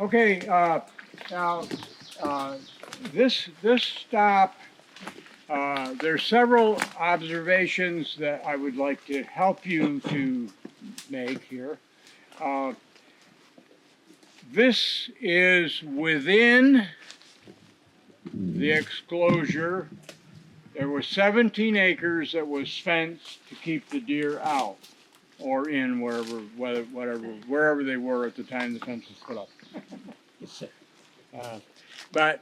Okay, now this stop, there's several observations that I would like to help you to make here. This is within the exclosure. There was 17 acres that was fenced to keep the deer out or in wherever they were at the time the fence was put up. But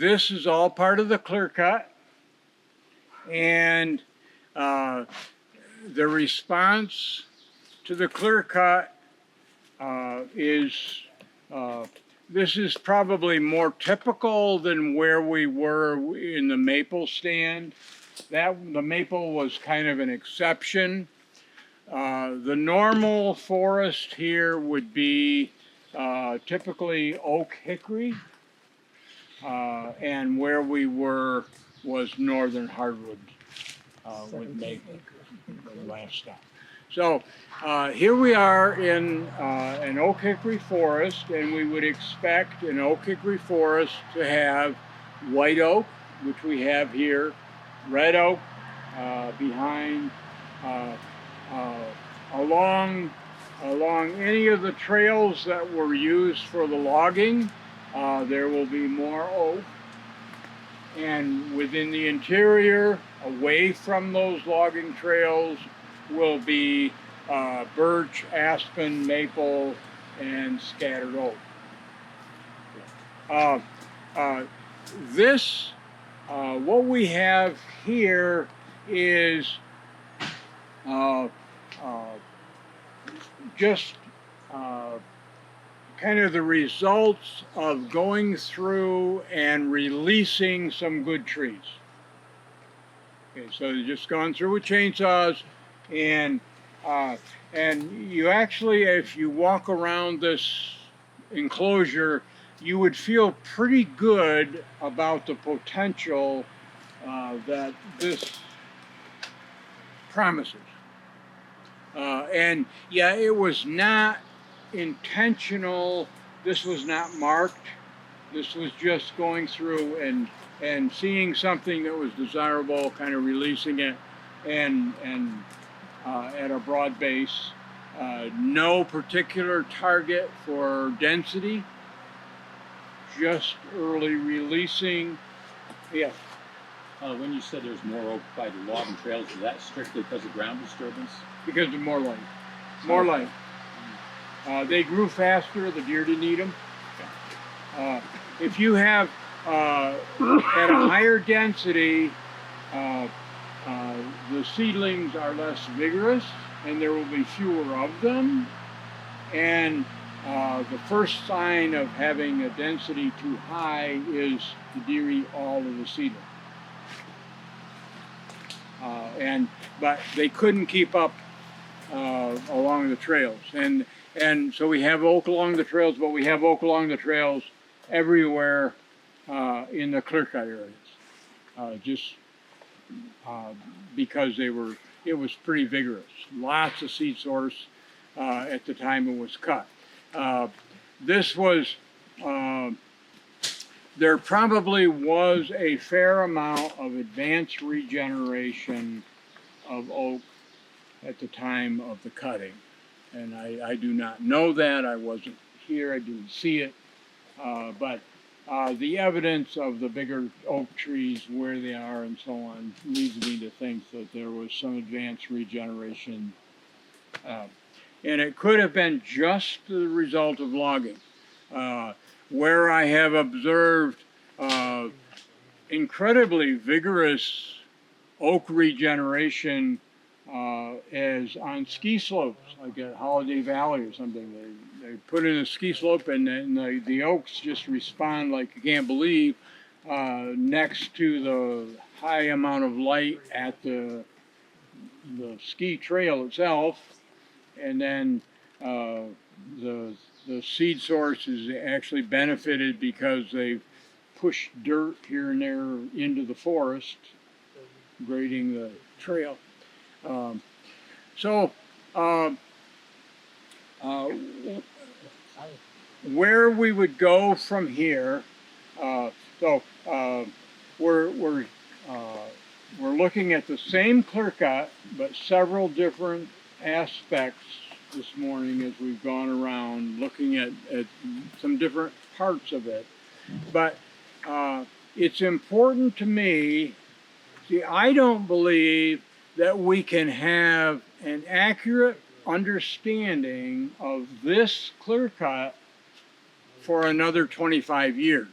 this is all part of the clear cut, and the response to the clear cut is this is probably more typical than where we were in the maple stand. The maple was kind of an exception. The normal forest here would be typically oak hickory, and where we were was northern hardwood with maple, the last stop. So here we are in an oak hickory forest, and we would expect an oak hickory forest to have white oak, which we have here, red oak behind, along any of the trails that were used for the logging, there will be more oak. And within the interior, away from those logging trails, will be birch, aspen, maple, and scattered oak. What we have here is just kind of the results of going through and releasing some good trees. Okay, so they've just gone through with chainsaws, and you actually, if you walk around this enclosure, you would feel pretty good about the potential that this promises. And yeah, it was not intentional. This was not marked. This was just going through and seeing something that was desirable, kind of releasing it, and at a broad base. No particular target for density, just early releasing. Yeah. When you said there's more oak by the logging trails, is that strictly because of ground disturbance? Because of more light. More light. They grew faster, the deer didn't eat them. If you have, at a higher density, the seedlings are less vigorous and there will be fewer of them. And the first sign of having a density too high is the deer eat all of the seedlings. But they couldn't keep up along the trails, and so we have oak along the trails, but we have oak along the trails everywhere in the clear cut areas, just because it was pretty vigorous. Lots of seed source at the time it was cut. This was. There probably was a fair amount of advanced regeneration of oak at the time of the cutting. And I do not know that. I wasn't here. I didn't see it. But the evidence of the bigger oak trees, where they are and so on, leads me to think that there was some advanced regeneration. And it could have been just the result of logging. Where I have observed incredibly vigorous oak regeneration is on ski slopes, like at Holiday Valley or something. They put in a ski slope and then the oaks just respond like you can't believe next to the high amount of light at the ski trail itself, and then the seed source is actually benefited because they've pushed dirt here and there into the forest, grading the trail. uh, where we would go from here. So we're looking at the same clear cut, but several different aspects this morning as we've gone around looking at some different parts of it. But it's important to me. See, I don't believe that we can have an accurate understanding of this clear cut for another 25 years.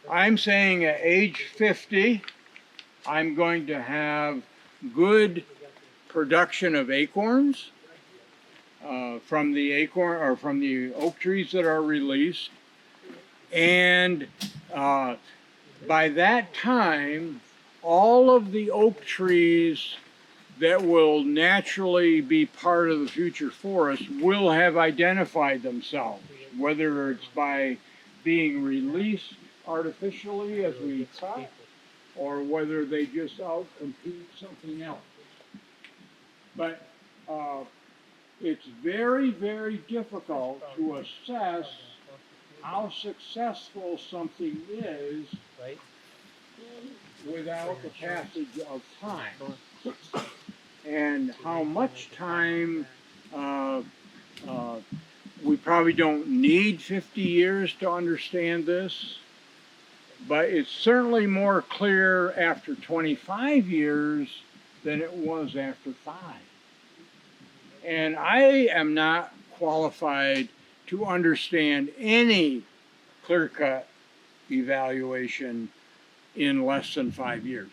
I'm saying at age 50, I'm going to have good production of acorns from the acorn or from the oak trees that are released, and by that time, all of the oak trees that will naturally be part of the future forest will have identified themselves, whether it's by being released artificially as we cut, or whether they just outcompete something else. But it's very, very difficult to assess how successful something is without the passage of time. And how much time, we probably don't need 50 years to understand this, but it's certainly more clear after 25 years than it was after 5. And I am not qualified to understand any clear-cut evaluation in less than 5 years.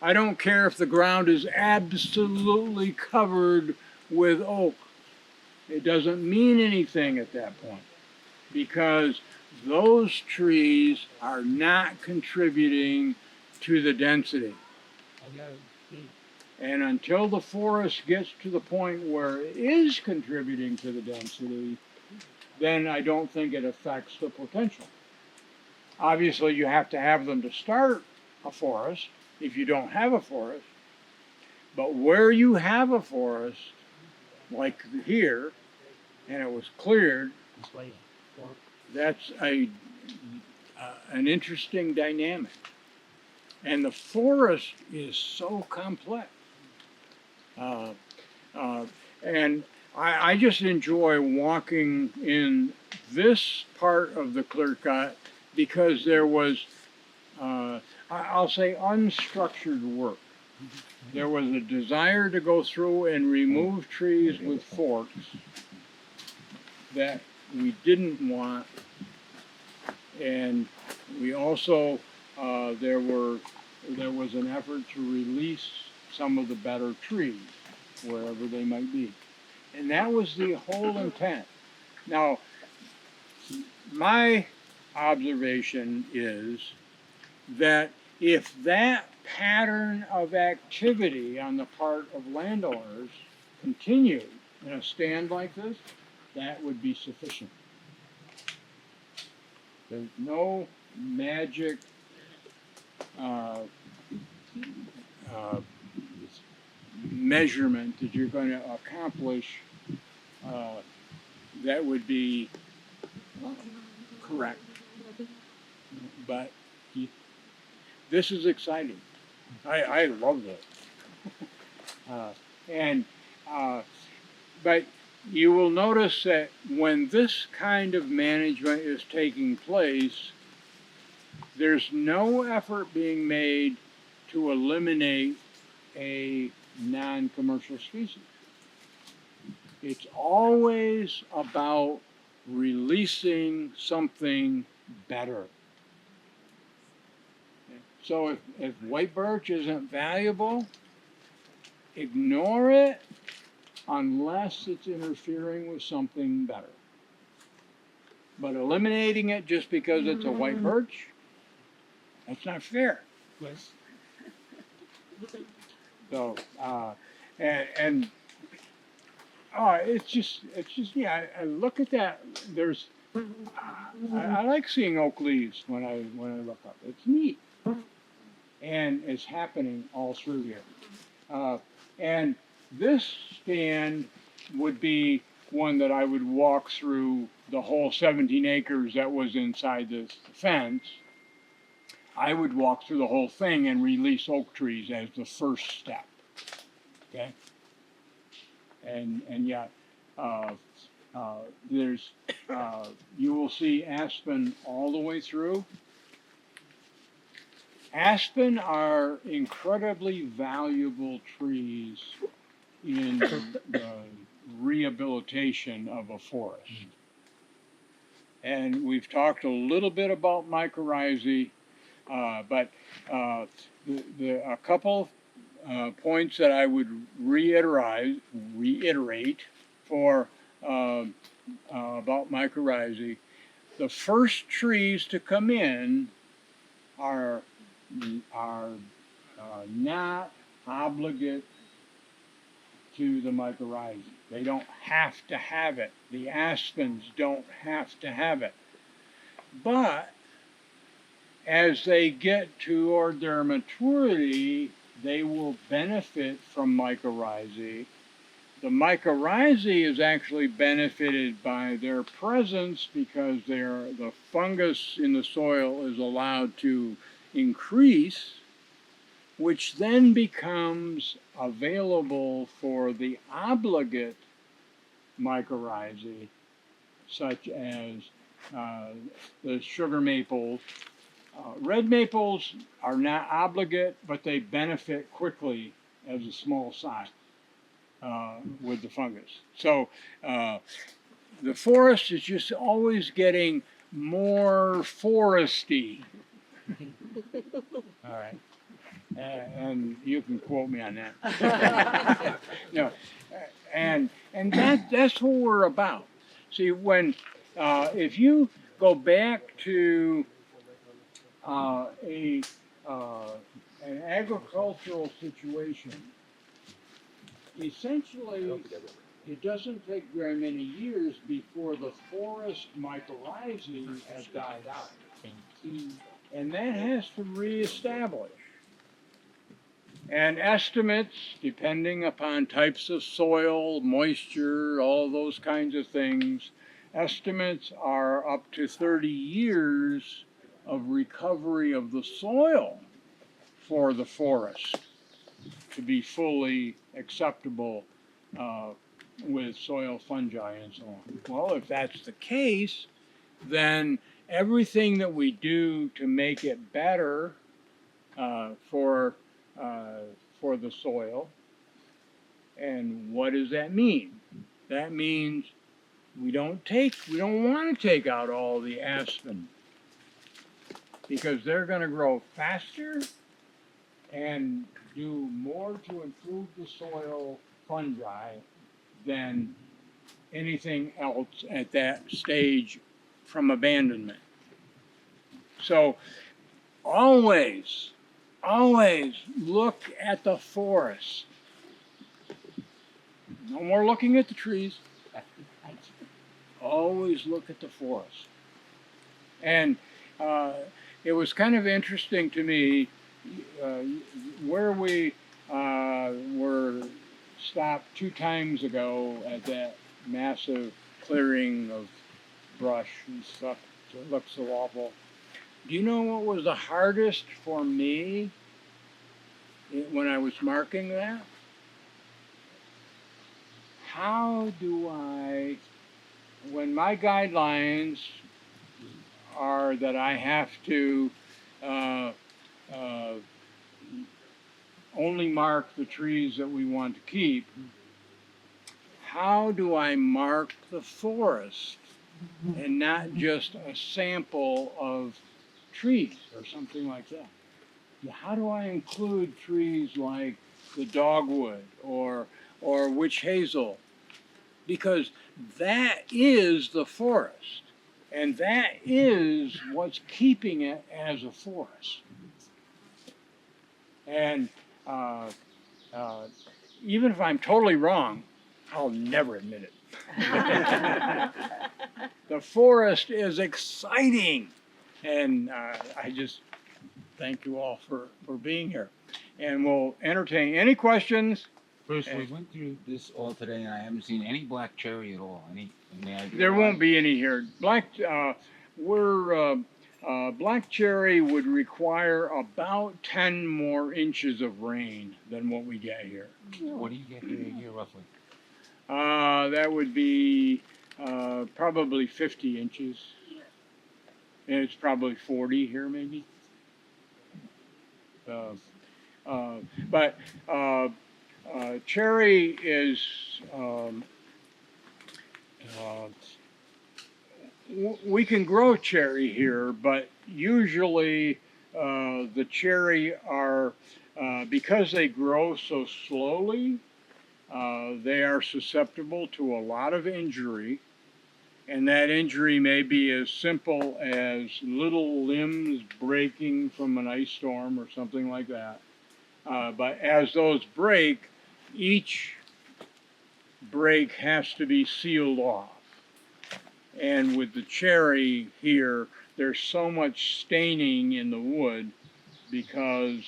I don't care if the ground is absolutely covered with oak. It doesn't mean anything at that point, because those trees are not contributing to the density. And until the forest gets to the point where it is contributing to the density, then I don't think it affects the potential. Obviously, you have to have them to start a forest if you don't have a forest. But where you have a forest, like here, and it was cleared, that's an interesting dynamic. And the forest is so complex. And I just enjoy walking in this part of the clear cut because there was, I'll say, unstructured work. There was a desire to go through and remove trees with forks that we didn't want, and we also there was an effort to release some of the better trees wherever they might be, and that was the whole intent. Now, my observation is that if that pattern of activity on the part of landowners continued in a stand like this, that would be sufficient. There's no magic measurement that you're going to accomplish that would be correct. But this is exciting. I love it. But you will notice that when this kind of management is taking place, there's no effort being made to eliminate a non-commercial species. It's always about releasing something better. So if white birch isn't valuable, ignore it unless it's interfering with something better. But eliminating it just because it's a white birch, that's not fair. Yes. So, it's just, yeah, I look at that, there's, I like seeing oak leaves when I look up. It's neat. And it's happening all through here. And this stand would be one that I would walk through the whole 17 acres that was inside the fence. I would walk through the whole thing and release oak trees as the first step. Okay? And yeah, there's, you will see aspen all the way through. Aspen are incredibly valuable trees in the rehabilitation of a forest. And we've talked a little bit about mycorrhizae, but a couple points that I would reiterate for about mycorrhizae. The first trees to come in are not obligate to the mycorrhizae. They don't have to have it. The aspens don't have to have it. But as they get toward their maturity, they will benefit from mycorrhizae. The mycorrhizae is actually benefited by their presence because the fungus in the soil is allowed to increase, which then becomes available for the obligate mycorrhizae, such as the sugar maples. Red maples are not obligate, but they benefit quickly as a small size with the fungus. So the forest is just always getting more foresty. All right. And you can quote me on that. No, and that's what we're about. See, when if you go back to an agricultural situation, essentially it doesn't take very many years before the forest mycorrhizae has died out, and that has to reestablish. And estimates, depending upon types of soil, moisture, all those kinds of things, estimates are up to 30 years of recovery of the soil for the forest to be fully acceptable with soil fungi and so on. Well, if that's the case, then everything that we do to make it better for the soil. And what does that mean? That means we don't want to take out all the aspen because they're going to grow faster and do more to improve the soil fungi than anything else at that stage from abandonment. So always look at the forest. No more looking at the trees. Always look at the forest. And it was kind of interesting to me where we were stopped 2 times ago at that massive clearing of brush and stuff. It looked so awful. Do you know what was the hardest for me when I was marking that? How do I, when my guidelines are that I have to only mark the trees that we want to keep, how do I mark the forest and not just a sample of trees or something like that? How do I include trees like the dogwood or witch hazel? Because that is the forest, and that is what's keeping it as a forest. And even if I'm totally wrong, I'll never admit it. The forest is exciting, and I just thank you all for being here. And we'll entertain any questions. Chris, we went through this all today, and I haven't seen any black cherry at all. Any idea There why? won't be any here. Black cherry would require about 10 more inches of rain than what we get here. What do you get here a year roughly? That would be probably 50 inches. And it's probably 40 here, maybe. But cherry is we can grow cherry here, but usually the cherry are because they grow so slowly, they are susceptible to a lot of injury. And that injury may be as simple as little limbs breaking from an ice storm or something like that. But as those break, each break has to be sealed off. And with the cherry here, there's so much staining in the wood because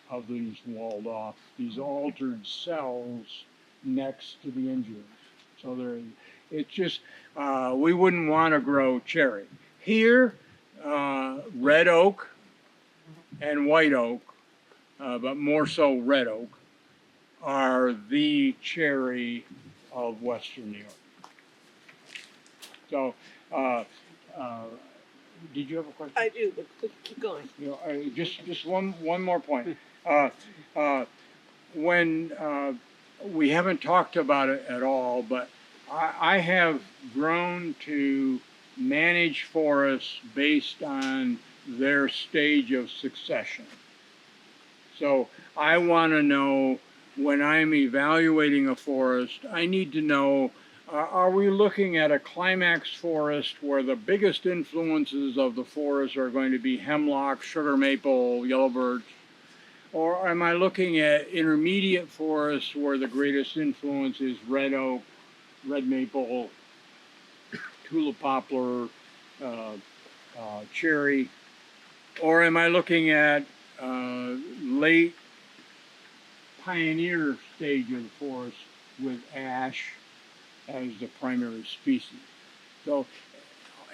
of these walled off, these altered cells next to the injuries. So it's just, we wouldn't want to grow cherry. Here, red oak and white oak, but more so red oak, are the cherry of Western New York. So, did you have a question? I do, but keep going. You know, just one more point. When we haven't talked about it at all, but I have grown to manage forests based on their stage of succession. So I want to know when I'm evaluating a forest, I need to know, are we looking at a climax forest where the biggest influences of the forest are going to be hemlock, sugar maple, yellow birch? Or am I looking at intermediate forests where the greatest influence is red oak, red maple, tulip poplar, cherry? Or am I looking at late pioneer stage of the forest with ash as the primary species? So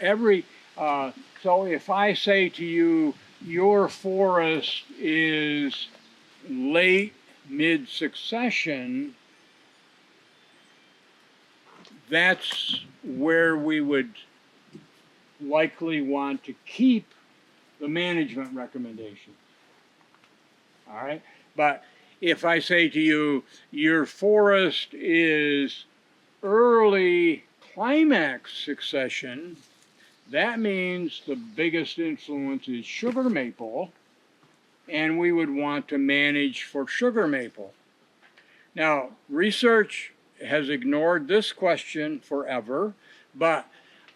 so if I say to you, your forest is late mid-succession, that's where we would likely want to keep the management recommendations. All right? But if I say to you, your forest is early climax succession, that means the biggest influence is sugar maple, and we would want to manage for sugar maple. Now, research has ignored this question forever, but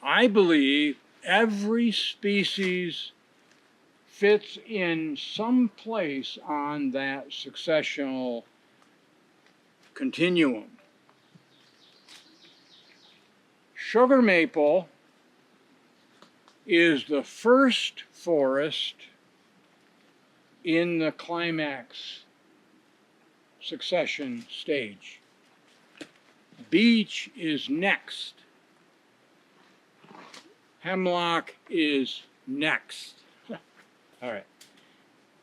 I believe every species fits in some place on that successional continuum. Sugar maple is the first forest in the climax succession stage. Beech is next. Hemlock is next. All right.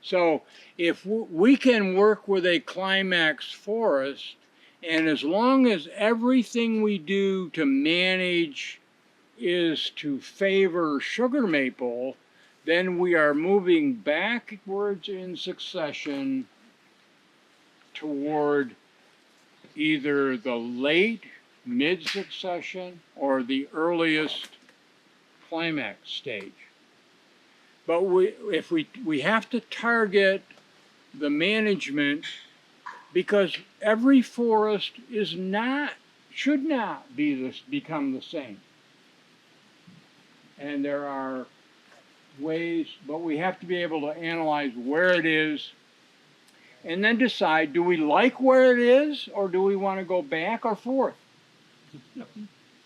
So if we can work with a climax forest, and as long as everything we do to manage is to favor sugar maple, then we are moving backwards in succession toward either the late mid-succession or the earliest climax stage. But we have to target the management, because every forest should not become the same. And there are ways, but we have to be able to analyze where it is and then decide, do we like where it is, or do we want to go back or forth?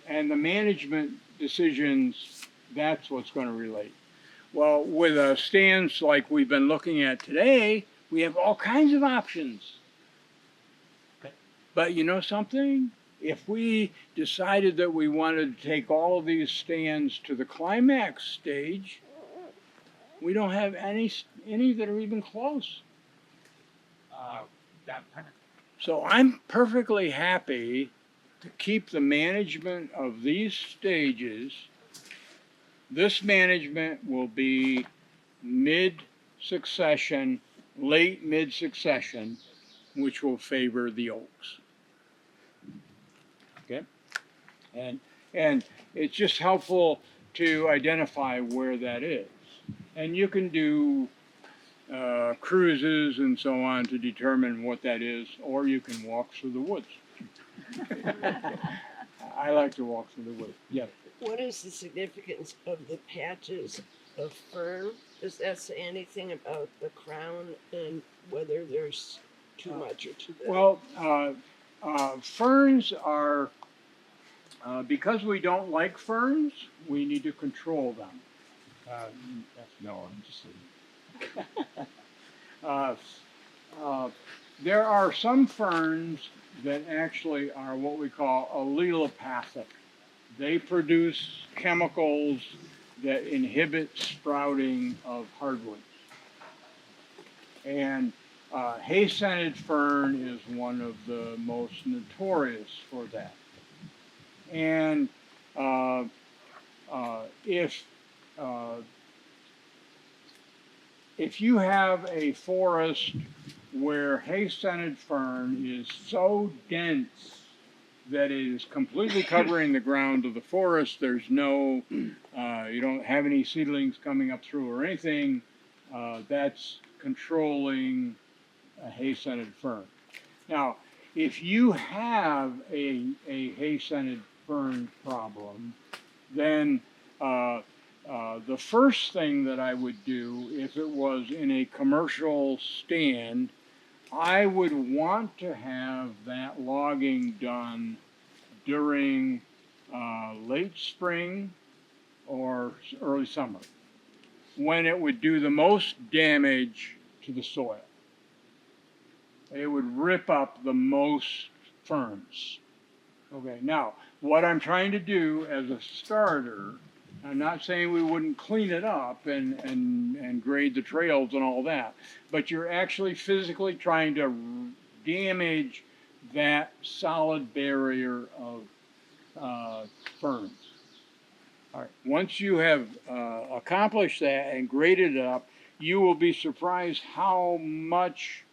And the management decisions, that's what's going to relate. Well, with a stance like we've been looking at today, we have all kinds of options. Okay. But you know something? If we decided that we wanted to take all of these stands to the climax stage, we don't have any that are even close. That kind of, So I'm perfectly happy to keep the management of these stages. This management will be mid-succession, late mid-succession, which will favor the oaks. Okay? And it's just helpful to identify where that is. And you can do cruises and so on to determine what that is, or you can walk through the woods. I like to walk through the woods. Yeah. What is the significance of the patches of fern? Does that say anything about the crown and whether there's too much or too little? Well, ferns are, because we don't like ferns, we need to control them. No, I'm just kidding. There are some ferns that actually are what we call allelopathic. They produce chemicals that inhibit sprouting of hardwoods. And hay-scented fern is one of the most notorious for that. And if you have a forest where hay-scented fern is so dense that it is completely covering the ground of the forest, there's no, you don't have any seedlings coming up through or anything, that's controlling a hay-scented fern. Now, if you have a hay-scented fern problem, then the first thing that I would do if it was in a commercial stand, I would want to have that logging done during late spring or early summer, when it would do the most damage to the soil. It would rip up the most ferns. Okay, now, what I'm trying to do as a starter, I'm not saying we wouldn't clean it up and grade the trails and all that, but you're actually physically trying to damage that solid barrier of ferns. All right. Once you have accomplished that and graded it up, you will be surprised how much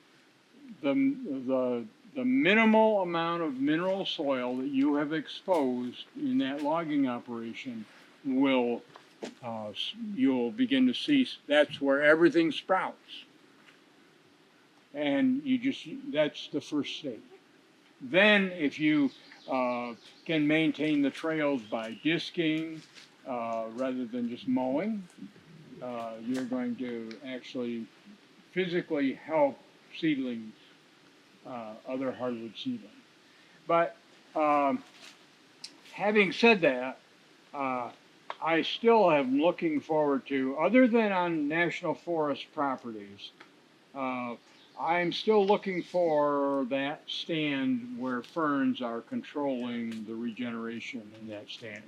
the minimal amount of mineral soil that you have exposed in that logging operation will, you'll begin to see that's where everything sprouts. And that's the first stage. Then if you can maintain the trails by disking rather than just mowing, you're going to actually physically help seedlings, other hardwood seedlings. But having said that, I still am looking forward to, other than on national forest properties, I'm still looking for that stand where ferns are controlling the regeneration in that stand.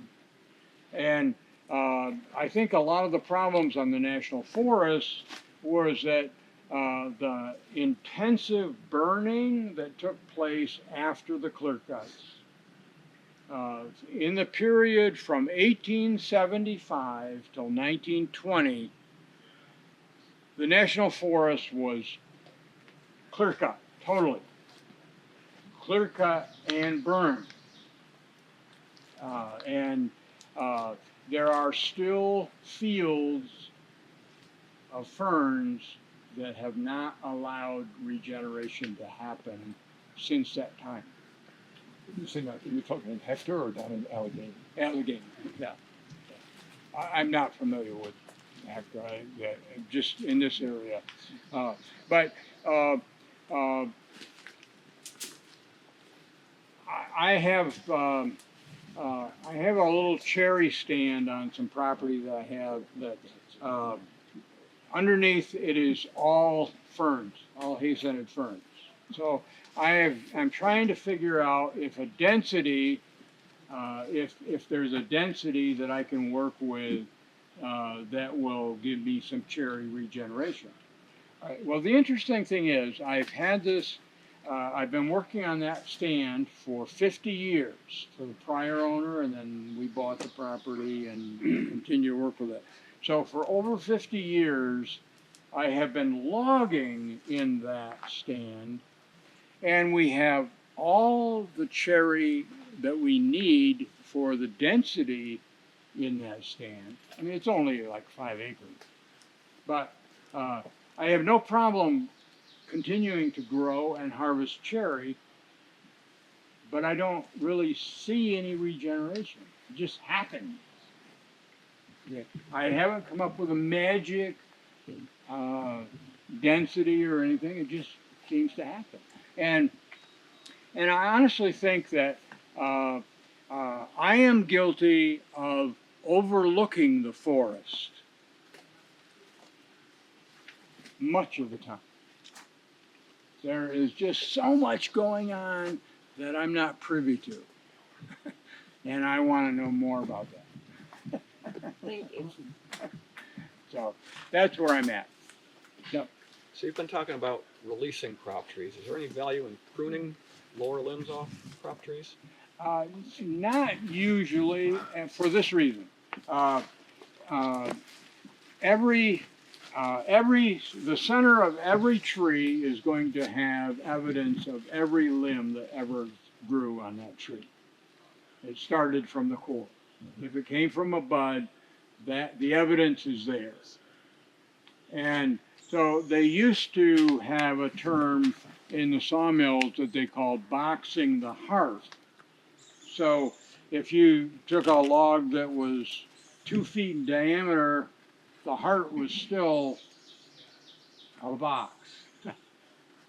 And I think a lot of the problems on the national forest was that the intensive burning that took place after the clear cuts. In the period from 1875 till 1920, the national forest was clear cut, totally. Clear cut and burned. There are still fields of ferns that have not allowed regeneration to happen since that time. You're talking in Hector or down in Allegheny? Allegheny, yeah. I'm not familiar with Hector, just in this area. But I have a little cherry stand on some property that I have that underneath it is all ferns, all hay-scented ferns. So I'm trying to figure out if a density, if there's a density that I can work with that will give me some cherry regeneration. All right, well, the interesting thing is I've had this, I've been working on that stand for 50 years for the prior owner, and then we bought the property and continue to work with it. So for over 50 years, I have been logging in that stand, and we have all the cherry that we need for the density in that stand. I mean, it's only like 5 acres, but I have no problem continuing to grow and harvest cherry, but I don't really see any regeneration. It just happens. Yeah. I haven't come up with a magic density or anything. It just seems to happen. And I honestly think that I am guilty of overlooking the forest much of the time. There is just so much going on that I'm not privy to. And I want to know more about that. Thank you. So that's where I'm at. So you've been talking about releasing crop trees. Is there any value in pruning lower limbs off crop trees? Not usually, and for this reason. The center of every tree is going to have evidence of every limb that ever grew on that tree. It started from the core. If it came from a bud, that the evidence is there. And so they used to have a term in the sawmills that they called boxing the hearth. So if you took a log that was 2 feet in diameter, the heart was still a box.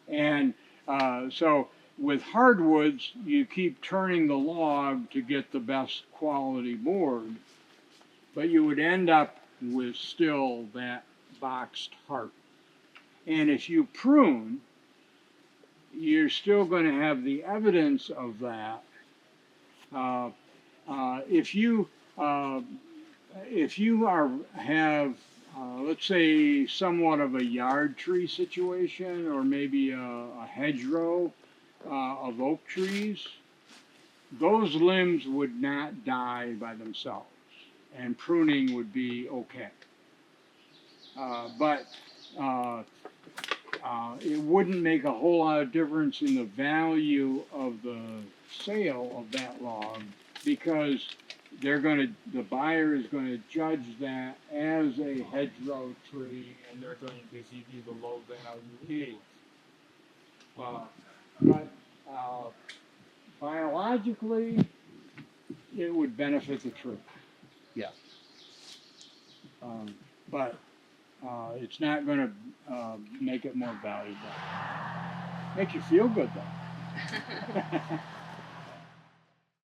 And so with hardwoods, you keep turning the log to get the best quality board, but you would end up with still that boxed heart. And if you prune, you're still going to have the evidence of that. If you have let's say somewhat of a yard tree situation, or maybe a hedgerow of oak trees, those limbs would not die by themselves, and pruning would be okay. But it wouldn't make a whole lot of difference in the value of the sale of that log, because the buyer is going to judge that as a hedgerow tree, and they're going to give you the low value. But biologically, it would benefit the tree. Yeah. But it's not going to make it more valuable. Makes you feel good though.